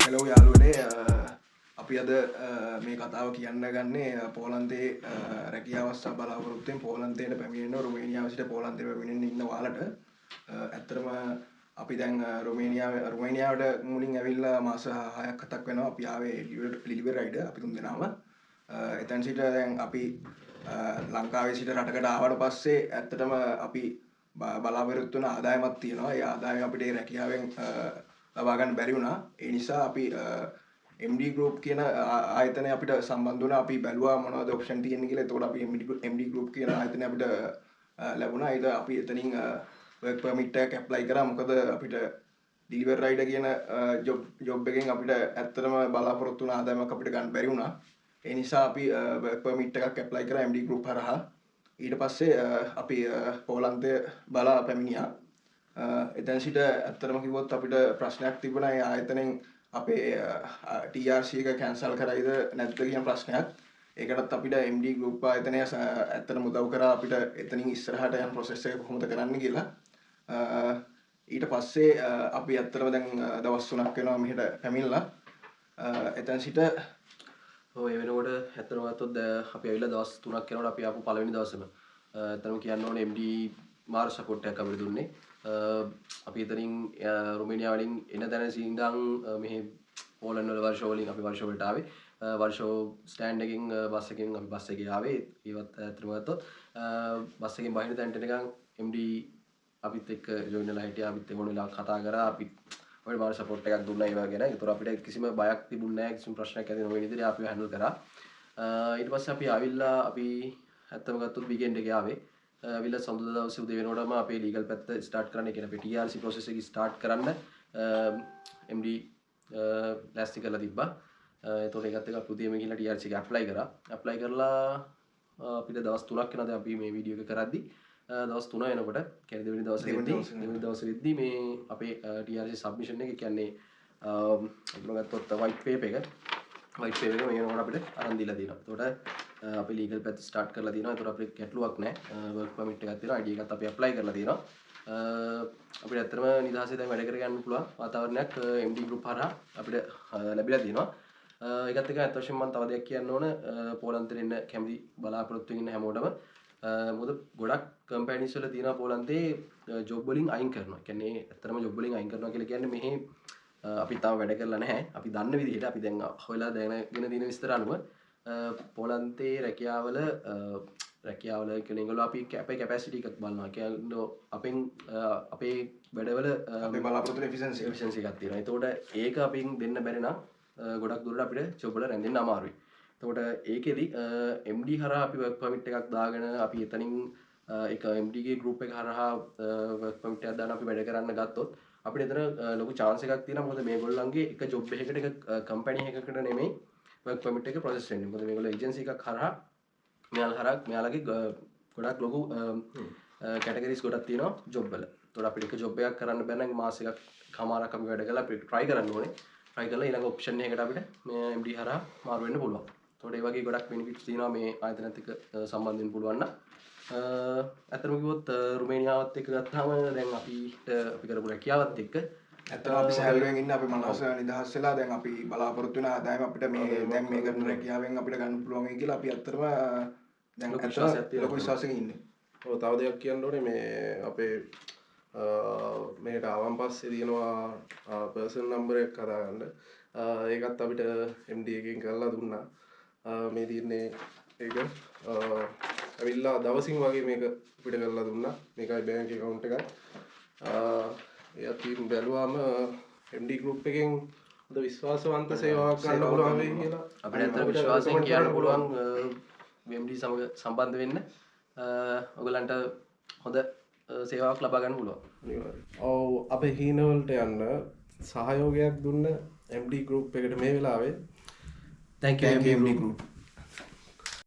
Hello යාළුවනේ අපි අද මේ කතාව කියන්න ගන්නේ පෝලන්තයේ රැකියාවස්ථා බලාපොරොත්තුවෙන් පෝලන්තයට පැමිණෙන රුමේනියාව සිට පෝලන්තයට පැමිණෙන්න ඉන්න ඔයාලට ඇත්තටම අපි දැන් රුමේනියාවට මුලින් ඇවිල්ලා මාස 6ක් 7ක් වෙනවා අපි ආවේ ඩිලිවරයිඩ අපි තුන් දෙනාම එතන සිට දැන් අපි ලංකාවේ සිට රටකට ආවට පස්සේ ඇත්තටම අපි බලාපොරොත්තු වෙන ආදායමක් තියෙනවා. ඒ ආදායම අපිට රැකියාවෙන් ලබා ගන්න බැරි වුණා. ඒ නිසා අපි MD Group කියන ආයතනය අපිට සම්බන්ධ වුණා. අපි බැලුවා මොනවද ඔප්ෂන් තියෙන්නේ කියලා. එතකොට අපි MD Group කියන ආයතනය අපිට ලැබුණා. ඒක අපි එතනින් work permit එකක් apply කරා. මොකද අපිට delivery rider කියන job එකෙන් අපිට ඇත්තටම බලාපොරොත්තු වුණ ආදායමක් අපිට ගන්න බැරි වුණා. ඒ නිසා අපි work permit එකක් apply කරා MD Group හරහා. ඊට පස්සේ අපි පෝලන්තය බලා පැමිණියා. එතන සිට ඇත්තටම කිව්වොත් අපිට ප්‍රශ්නයක් තිබුණා ඒ ආයතනෙන් අපේ TRC එක කැන්සල් කරයිද නැද්ද කියන ප්‍රශ්නයක්. ඒකටත් අපිට MD Group ආයතනය ඇත්තටම උදව් කරා අපිට එතනින් ඉස්සරහට යන process එක කොහොමද කරන්න කියලා. ඊට පස්සේ අපි ඇත්තටම දැන් දවස් 3ක් වෙනවා මෙහෙට පැමිණලා. එතන සිට ඔය වෙනකොට ඇත්තටම ගත්තොත් අපි ඇවිල්ලා දවස් 3ක් යනකොට අපි ආපු පළවෙනි දවසේම ඇත්තටම කියන්න ඕනේ MD මාර සපෝට් එකක් අපිට දුන්නේ. අපි එතනින් රුමේනියා වලින් එන තැන ඉඳන් මෙහි පෝලන්ඩ් වල වර්ෂෝ වලින් අපි වර්ෂෝ වලට ආවේ. වර්ෂෝ ස්ටෑන්ඩ් එකකින් බස් එකකින් අපි බස් එකේ ආවේ. ඒවත් ඇත්තටම ගත්තොත් බස් එකෙන් බහින තැනට එනකන් MD අපිත් එක්ක ජොයින් වෙලා හිටියා. අපිත් එක්ක මොන කතා කරා. අපි ඔය මාර සපෝට් එකක් දුන්නා ඒවා ගැන. ඒතර අපිට කිසිම බයක් තිබුණේ නැහැ. කිසිම ප්‍රශ්නයක් ඇති නොවෙන විදිහට අපි හැන්ඩල් කරා. ඊට පස්සේ අපි ආවිල්ලා අපි ඇත්තම ගත්තොත් වීකෙන්ඩ් එකේ ආවේ. විල සඳුදා දවසේ උදේ වෙනකොටම අපේ ලීගල් පැත්ත ස්ටාර්ට් කරන්න. ඒ කියන්නේ අපේ TRC process එක ස්ටාර්ට් කරන්න MD ලෑස්ති කරලා තිබ්බා. ඒතකොට ඒකත් එක්ක අපි උදේම ගිහිල්ලා TRC එක ඇප්ලයි කරා. ඇප්ලයි කරලා අපිට දවස් 3ක් වෙනවා දැන් අපි මේ වීඩියෝ එක කරද්දි. දවස් 3 වෙනකොට කියන්නේ දෙවෙනි දවසේ වෙද්දි මේ අපේ TRC සබ්මිෂන් එක කියන්නේ අපිට ගත්තොත් white paper එක මේ වෙනකොට අපිට අරන් දීලා තියෙනවා. ඒතකොට අපි ලීගල් පැත්ත ස්ටාර්ට් කරලා තියෙනවා. ඒතර අපිට ගැටලුවක් නැහැ. වර්ක් පර්මිට් එකක් තියෙනවා. ID එකත් අපි ඇප්ලයි කරලා තියෙනවා. අපිට ඇත්තටම නිදහසේ දැන් වැඩ කර ගන්න පුළුවන් වාතාවරණයක් MD Group හරහා අපිට ලැබිලා තියෙනවා. ඒකත් එක්ක අත් වශයෙන්ම මම තව දෙයක් කියන්න ඕන. පෝලන්තේ ඉන්න කැමති බලාපොරොත්තු වෙන හැමෝටම මොකද ගොඩක් කම්පැනිස් වල තියෙනවා පෝලන්තේ ජොබ් වලින් අයින් කරනවා. කියන්නේ ඇත්තටම ජොබ් වලින් අයින් කරනවා කියලා කියන්නේ මෙහි අපි තාම වැඩ කරලා නැහැ. අපි දන්න විදිහට අපි දැන් හොයලා දැනගෙන තියෙන විස්තර අනුව පෝලන්තේ රැකියාවල කියන ඒගොල්ලෝ අපි අපේ කැපැසිටි එකක් බලනවා. කියන්නේ අපේ වැඩවල අපේ බලාපොරොත්තු එෆිෂන්සි එකක් තියෙනවා. ඒතකොට ඒක අපින් දෙන්න බැරි නම් ගොඩක් දුරට අපිට ජොබ් වල රැඳෙන්න අමාරුයි. එතකොට ඒකෙදි MD හරහා අපි වර්ක් පර්මිට් එකක් දාගෙන අපි එතනින් ඒක MD ගේ ගෲප් එක හරහා වර්ක් පර්මිට් එකක් දාන අපි වැඩ කරන්න ගත්තොත් අපිට එතන ලොකු chance එකක් තියෙනවා. මොකද මේගොල්ලන්ගේ එක ජොබ් එකකට එක කම්පැනි එකකට නෙමෙයි work permit එක process වෙන්නේ. මොකද මේගොල්ලෝ agency එකක් හරහා මෙයාලගේ ගොඩක් ලොකු categories ගොඩක් තියෙනවා job වල. ඒතකොට අපිට එක job එකක් කරන්න බෑ නම් මාස එකක් කමාරක් අපි වැඩ කරලා අපිට try කරන්න ඕනේ. try කරලා ඊළඟ option එකකට අපිට මේ MD හරහා මාරු වෙන්න පුළුවන්. ඒතකොට ඒ වගේ ගොඩක් benefits තියෙනවා මේ ආයතනත් එක්ක සම්බන්ධ වෙන්න පුළුවන් නම්. අතරම කිව්වොත් රුමේනියාවත් එක්ක ගත්තාම දැන් අපි කරපු රැකියාවත් එක්ක ඇත්තටම අපි සැලුවෙන් ඉන්න අපි මනස නිදහස් වෙලා දැන් අපි බලාපොරොත්තු වෙන ආදායම අපිට මේ දැන් මේ කරන රැකියාවෙන් අපිට ගන්න පුළුවන් වෙයි කියලා අපි ඇත්තටම දැන් ලොකු විශ්වාසයෙන් ඉන්නේ. ඔව් තව දෙයක් කියන්න ඕනේ මේ අපේ මේකට ආවන් පස්සේ තියෙනවා පර්සනල් නම්බර් එකක් හදාගන්න. ඒකත් අපිට MD එකකින් කරලා දුන්නා. මේ තියෙන්නේ ඒක ඇවිල්ලා දවසින් වගේ මේක අපිට කරලා දුන්නා. මේකයි බැංක් account එකයි. ඒත් බැලුවාම MD Group එකෙන් හොඳ විශ්වාසවන්ත සේවාවක් ගන්න පුළුවන් වෙයි කියලා අපිට ඇත්තට විශ්වාසයෙන් කියන්න පුළුවන් MD සමග සම්බන්ධ වෙන්න ඔයගලන්ට හොඳ සේවාවක් ලබා ගන්න පුළුවන්. අනිවාර්යයෙන්. ඔව් අපේ හීන වලට යන්න සහයෝගයක් දුන්න MD Group එකට මේ වෙලාවේ thank you MD Group.